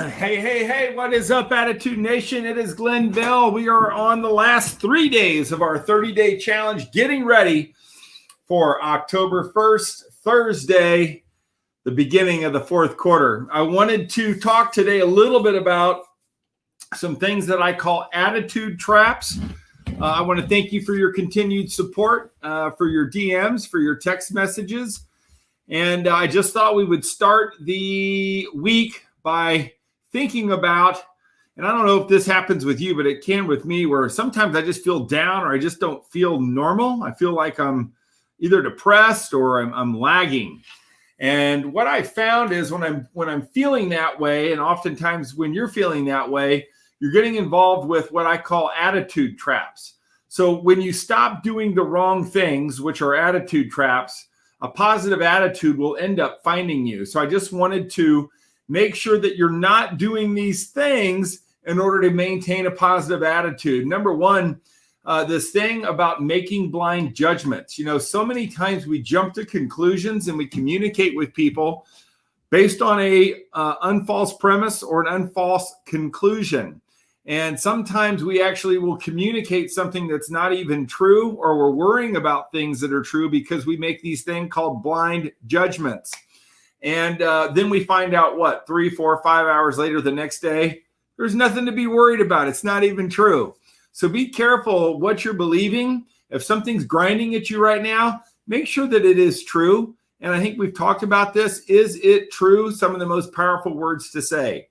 Hey, what is up, Attitude Nation? It is Glenn Bell. We are on the last 3 days of our 30-day challenge, getting ready for October 1st, Thursday, the beginning of the fourth quarter. I wanted to talk today a little bit about some things that I call attitude traps. I want to thank you for your continued support, for your DMs, for your text messages. And I just thought we would start the week by thinking about, and I don't know if this happens with you, but it can with me, where sometimes I just feel down or I just don't feel normal. I feel like I'm either depressed or I'm lagging. And what I found is when I'm feeling that way, and oftentimes when you're feeling that way, you're getting involved with what I call attitude traps. So when you stop doing the wrong things, which are attitude traps, a positive attitude will end up finding you. So I just wanted to make sure that you're not doing these things in order to maintain a positive attitude. Number one, this thing about making blind judgments. You know, so many times we jump to conclusions and we communicate with people based on a unfalse premise or an unfalse conclusion. And sometimes we actually will communicate something that's not even true, or we're worrying about things that are true because we make these things called blind judgments. And then we find out 3, 4, 5 hours later the next day, there's nothing to be worried about. It's not even true. So be careful what you're believing. If something's grinding at you right now, make sure that it is true. And I think we've talked about this. Is it true? Some of the most powerful words to say.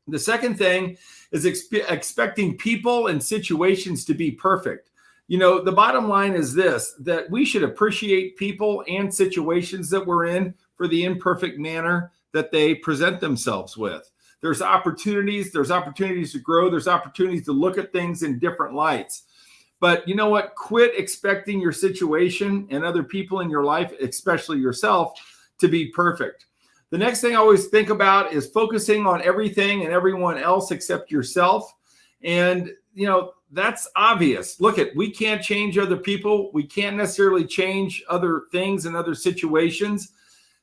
The second thing is expecting people and situations to be perfect. You know, the bottom line is this, that we should appreciate people and situations that we're in for the imperfect manner that they present themselves with. There's opportunities to grow. There's opportunities to look at things in different lights. But you know what? Quit expecting your situation and other people in your life, especially yourself, to be perfect. The next thing I always think about is focusing on everything and everyone else except yourself. And, you know, that's obvious. Look, we can't change other people. We can't necessarily change other things and other situations.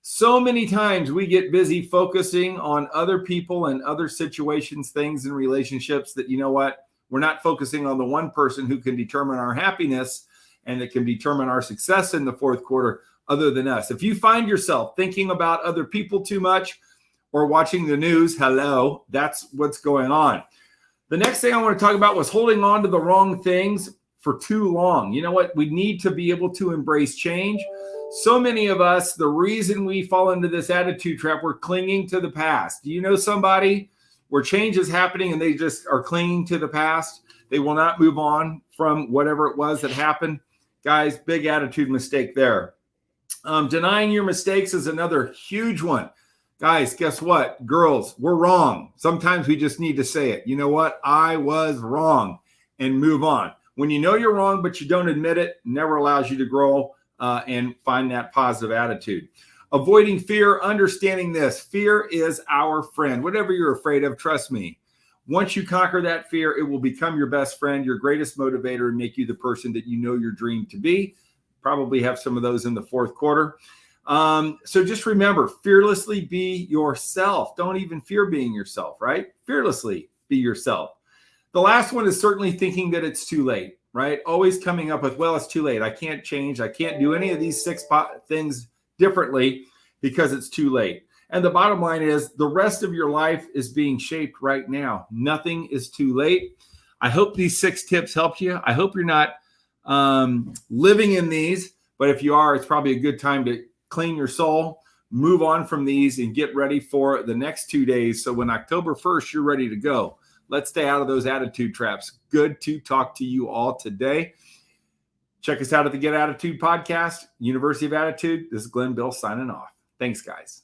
So many times we get busy focusing on other people and other situations, things, and relationships that, you know what, we're not focusing on the one person who can determine our happiness and that can determine our success in the fourth quarter other than us. If you find yourself thinking about other people too much or watching the news, hello, that's what's going on. The next thing I want to talk about was holding on to the wrong things for too long. You know what? We need to be able to embrace change. So many of us, the reason we fall into this attitude trap, we're clinging to the past. Do you know somebody where change is happening and they just are clinging to the past? They will not move on from whatever it was that happened. Guys, big attitude mistake there. Denying your mistakes is another huge one. Guys, guess what? Girls, we're wrong. Sometimes we just need to say it. You know what? I was wrong, and move on. When you know you're wrong, but you don't admit it, never allows you to grow and find that positive attitude. Avoiding fear, understanding this. Fear is our friend. Whatever you're afraid of, trust me. Once you conquer that fear, it will become your best friend, your greatest motivator, and make you the person that you know you're dreamed to be. Probably have some of those in the fourth quarter. So just remember, fearlessly be yourself. Don't even fear being yourself, right? Fearlessly be yourself. The last one is certainly thinking that it's too late, right? Always coming up with, well, it's too late. I can't change. I can't do any of these 6 things differently because it's too late. And the bottom line is the rest of your life is being shaped right now. Nothing is too late. I hope these 6 tips helped you. I hope you're not living in these, but if you are, it's probably a good time to clean your soul, move on from these, and get ready for the next 2 days. So when October 1st, you're ready to go. Let's stay out of those attitude traps. Good to talk to you all today. Check us out at the Get Attitude podcast, University of Attitude. This is Glenn Bill signing off. Thanks, guys.